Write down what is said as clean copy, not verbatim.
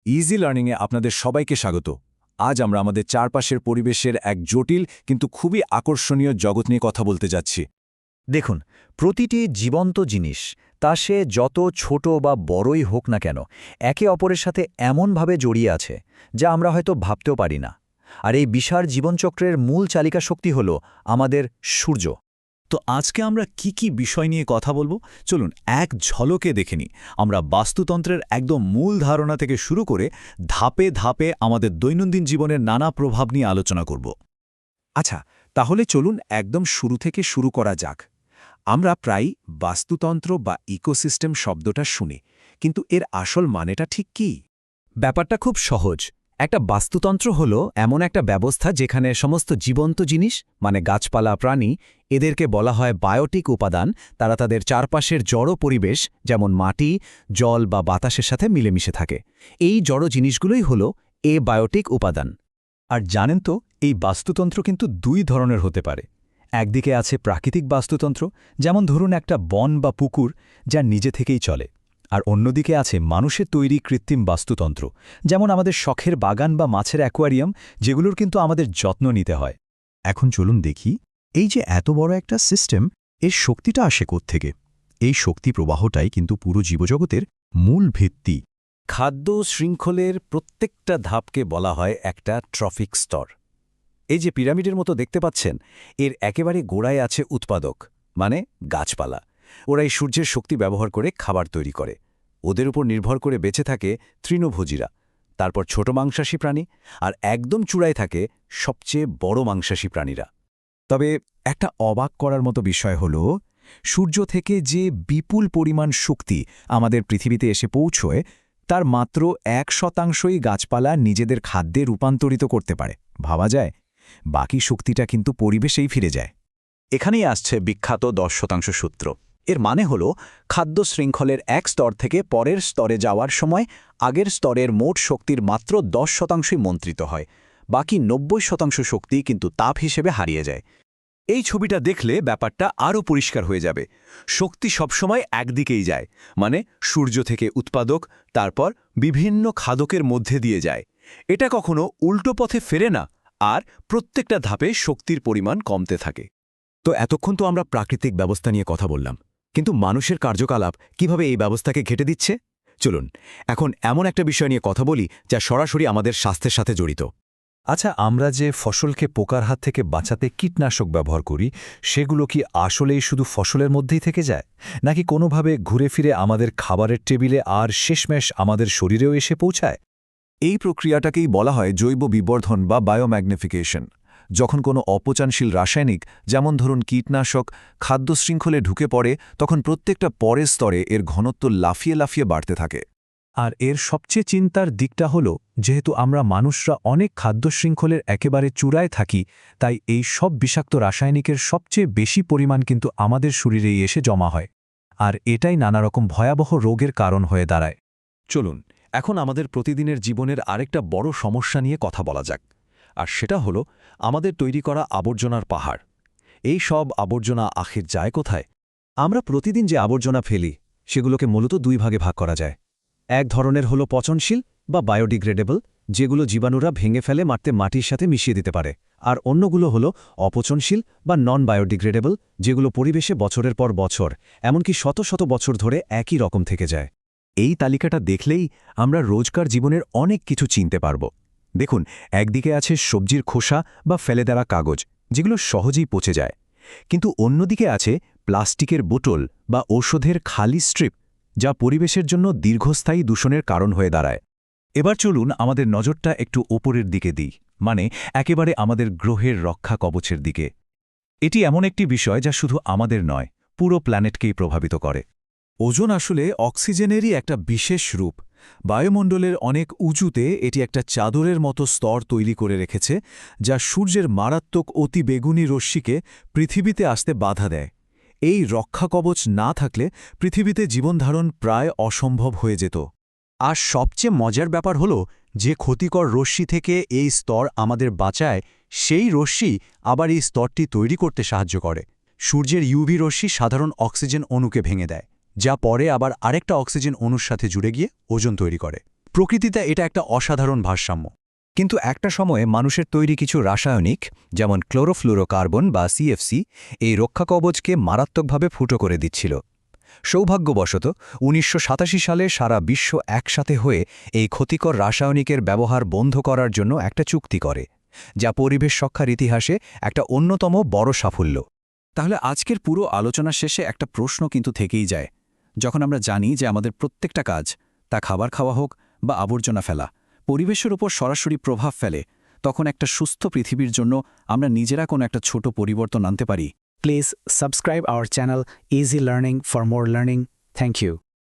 Easy লার্নিংয়ে আপনাদের সবাইকে স্বাগত। আজ আমরা আমাদের চারপাশের পরিবেশের এক জটিল কিন্তু খুবই আকর্ষণীয় জগৎ নিয়ে কথা বলতে যাচ্ছি। দেখুন, প্রতিটি জীবন্ত জিনিস, তা সে যত ছোট বা বড়ই হোক না কেন, একে অপরের সাথে এমনভাবে জড়িয়ে আছে যা আমরা হয়তো ভাবতেও পারি না। আর এই বিশাল জীবনচক্রের মূল চালিকা শক্তি হল আমাদের সূর্য। তো আজকে আমরা কি বিষয় নিয়ে কথা বলবো, চলুন এক ঝলকে দেখে নিই। আমরা বাস্তুতন্ত্রের একদম মূল ধারণা থেকে শুরু করে ধাপে ধাপে আমাদের দৈনন্দিন জীবনের নানা প্রভাব নিয়ে আলোচনা করব। আচ্ছা, তাহলে চলুন একদম শুরু থেকে শুরু করা যাক। আমরা প্রায় বাস্তুতন্ত্র বা ইকোসিস্টেম শব্দটা শুনি, কিন্তু এর আসল মানেটা ঠিক কি? ব্যাপারটা খুব সহজ। একটা বাস্তুতন্ত্র হল এমন একটা ব্যবস্থা যেখানে সমস্ত জীবন্ত জিনিস, মানে গাছপালা, প্রাণী, এদেরকে বলা হয় বায়োটিক উপাদান। তারা তাদের চারপাশের জড় পরিবেশ, যেমন মাটি, জল বা বাতাসের সাথে মিলেমিশে থাকে। এই জড় জিনিসগুলোই হল বায়োটিক উপাদান। আর জানেন তো, এই বাস্তুতন্ত্র কিন্তু দুই ধরনের হতে পারে। একদিকে আছে প্রাকৃতিক বাস্তুতন্ত্র, যেমন ধরুন একটা বন বা পুকুর যা নিজে থেকেই চলে। আর অন্যদিকে আছে মানুষের তৈরি কৃত্রিম বাস্তুতন্ত্র, যেমন আমাদের শখের বাগান বা মাছের অ্যাকোয়ারিয়াম, যেগুলোর কিন্তু আমাদের যত্ন নিতে হয়। এখন চলুন দেখি, এই যে এত বড় একটা সিস্টেম, এর শক্তিটা আসে কোত্থেকে? এই শক্তি প্রবাহটাই কিন্তু পুরো জীবজগতের মূল ভিত্তি। খাদ্য শৃঙ্খলের প্রত্যেকটা ধাপকে বলা হয় একটা ট্রফিক স্তর। এই যে পিরামিডের মতো দেখতে পাচ্ছেন, এর একেবারে গোড়ায় আছে উৎপাদক, মানে গাছপালা। ওরা এই সূর্যের শক্তি ব্যবহার করে খাবার তৈরি করে। ওদের উপর নির্ভর করে বেঁচে থাকে তৃণভোজীরা, তারপর ছোট মাংসাশী প্রাণী, আর একদম চূড়ায় থাকে সবচেয়ে বড় মাংসাশী প্রাণীরা। তবে একটা অবাক করার মতো বিষয় হল, সূর্য থেকে যে বিপুল পরিমাণ শক্তি আমাদের পৃথিবীতে এসে পৌঁছয়, তার মাত্র 1% গাছপালা নিজেদের খাদ্যে রূপান্তরিত করতে পারে। ভাবা যায়, বাকি শক্তিটা কিন্তু পরিবেশেই ফিরে যায়। এখানেই আসছে বিখ্যাত 10% সূত্র। এর মানে হল, খাদ্য শৃঙ্খলের এক স্তর থেকে পরের স্তরে যাওয়ার সময় আগের স্তরের মোট শক্তির মাত্র 10%ই মন্ত্রিত হয়। বাকি 90% শক্তি কিন্তু তাপ হিসেবে হারিয়ে যায়। এই ছবিটা দেখলে ব্যাপারটা আরও পরিষ্কার হয়ে যাবে। শক্তি সবসময় একদিকেই যায়, মানে সূর্য থেকে উৎপাদক, তারপর বিভিন্ন খাদকের মধ্যে দিয়ে যায়। এটা কখনো উল্টো পথে ফেরে না, আর প্রত্যেকটা ধাপে শক্তির পরিমাণ কমতে থাকে। তো এতক্ষণ তো আমরা প্রাকৃতিক ব্যবস্থা নিয়ে কথা বললাম, কিন্তু মানুষের কার্যকলাপ কিভাবে এই ব্যবস্থাকে ঘেঁটে দিচ্ছে? চলুন এখন এমন একটা বিষয় নিয়ে কথা বলি যা সরাসরি আমাদের স্বাস্থ্যের সাথে জড়িত। আচ্ছা, আমরা যে ফসলকে পোকার হাত থেকে বাঁচাতে কীটনাশক ব্যবহার করি, সেগুলো কি আসলেই শুধু ফসলের মধ্যেই থেকে যায়, নাকি কোনোভাবে ঘুরে ফিরে আমাদের খাবারের টেবিলে আর শেষমেশ আমাদের শরীরেও এসে পৌঁছায়? এই প্রক্রিয়াটাকেই বলা হয় জৈব বিবর্ধন বা বায়োম্যাগনিফিকেশন। যখন কোনো অপচনশীল রাসায়নিক, যেমন ধরুন কীটনাশক, খাদ্য শৃঙ্খলে ঢুকে পড়ে, তখন প্রত্যেকটা পরের স্তরে এর ঘনত্ব লাফিয়ে লাফিয়ে বাড়তে থাকে। আর এর সবচেয়ে চিন্তার দিকটা হল, যেহেতু আমরা মানুষরা অনেক খাদ্য শৃঙ্খলের একেবারে চূড়ায় থাকি, তাই এই সব বিষাক্ত রাসায়নিকের সবচেয়ে বেশি পরিমাণ কিন্তু আমাদের শরীরেই এসে জমা হয়। আর এটাই নানারকম ভয়াবহ রোগের কারণ হয়ে দাঁড়ায়। চলুন এখন আমাদের প্রতিদিনের জীবনের আরেকটা বড় সমস্যা নিয়ে কথা বলা যাক। আর সেটা হলো আমাদের তৈরি করা আবর্জনার পাহাড়। এই সব আবর্জনা আখের যায় কোথায়? আমরা প্রতিদিন যে আবর্জনা ফেলি, সেগুলোকে মূলত দুই ভাগে ভাগ করা যায়। এক ধরনের হলো পচনশীল বা বায়োডিগ্রেডেবল, যেগুলো জীবাণুরা ভেঙে ফেলে মাটির সাথে মিশিয়ে দিতে পারে। আর অন্যগুলো হলো অপচনশীল বা নন বায়োডিগ্রেডেবল, যেগুলো পরিবেশে বছরের পর বছর, এমনকি শত শত বছর ধরে একই রকম থেকে যায়। এই তালিকাটা দেখলেই আমরা রোজকার জীবনের অনেক কিছু চিনতে পারব। দেখুন, একদিকে আছে সবজির খোসা বা ফেলে দেওয়া কাগজ, যেগুলো সহজেই পচে যায়। কিন্তু অন্যদিকে আছে প্লাস্টিকের বোতল বা ঔষধের খালি স্ট্রিপ, যা পরিবেশের জন্য দীর্ঘস্থায়ী দূষণের কারণ হয়ে দাঁড়ায়। এবার চলুন আমাদের নজরটা একটু ওপরের দিকে দিই, মানে একেবারে আমাদের গ্রহের রক্ষা কবচের দিকে। এটি এমন একটি বিষয় যা শুধু আমাদের নয়, পুরো প্ল্যানেটকেই প্রভাবিত করে। ওজোন আসলে অক্সিজেনেরই একটা বিশেষ রূপ। বায়ুমণ্ডলের অনেক উঁচুতে এটি একটা চাদরের মতো স্তর তৈরি করে রেখেছে, যা সূর্যের মারাত্মক অতিবেগুনি রশ্মিকে পৃথিবীতে আসতে বাধা দেয়। এই রক্ষা কবচ না থাকলে পৃথিবীতে জীবনধারণ প্রায় অসম্ভব হয়ে যেত। আর সবচেয়ে মজার ব্যাপার হল, যে ক্ষতিকর রশ্মি থেকে এই স্তর আমাদের বাঁচায়, সেই রশ্মি আবার এই স্তরটি তৈরি করতে সাহায্য করে। সূর্যের ইউভি রশ্মি সাধারণ অক্সিজেন অণুকে ভেঙে দেয়, যা পরে আবার আরেকটা অক্সিজেন অণুর সাথে জুড়ে গিয়ে ওজোন তৈরি করে। প্রকৃতিতে এটা একটা অসাধারণ ভারসাম্য। কিন্তু একটা সময়ে মানুষের তৈরি কিছু রাসায়নিক যেমন ক্লোরোফ্লুরোকার্বন বা সিএফসি এই রক্ষাকবচকে মারাত্মকভাবে ফুটো করে দিচ্ছিল। সৌভাগ্যবশত ১৯৮৭ সালে সারা বিশ্ব একসাথে হয়ে এই ক্ষতিকর রাসায়নিকের ব্যবহার বন্ধ করার জন্য একটা চুক্তি করে, যা পরিবেশ রক্ষার ইতিহাসে একটা অন্যতম বড় সাফল্য। তাহলে আজকের পুরো আলোচনা শেষে একটা প্রশ্ন কিন্তু থেকেই যায়। যখন আমরা জানি যে আমাদের প্রত্যেকটা কাজ, তা খাবার খাওয়া হোক বা আবর্জনা ফেলা, পরিবেশের উপর সরাসরি প্রভাব ফেলে, তখন একটা সুস্থ পৃথিবীর জন্য আমরা নিজেরা কোনো একটা ছোট পরিবর্তন আনতে পারি। Please subscribe our channel Easy Learning for more learning. Thank you.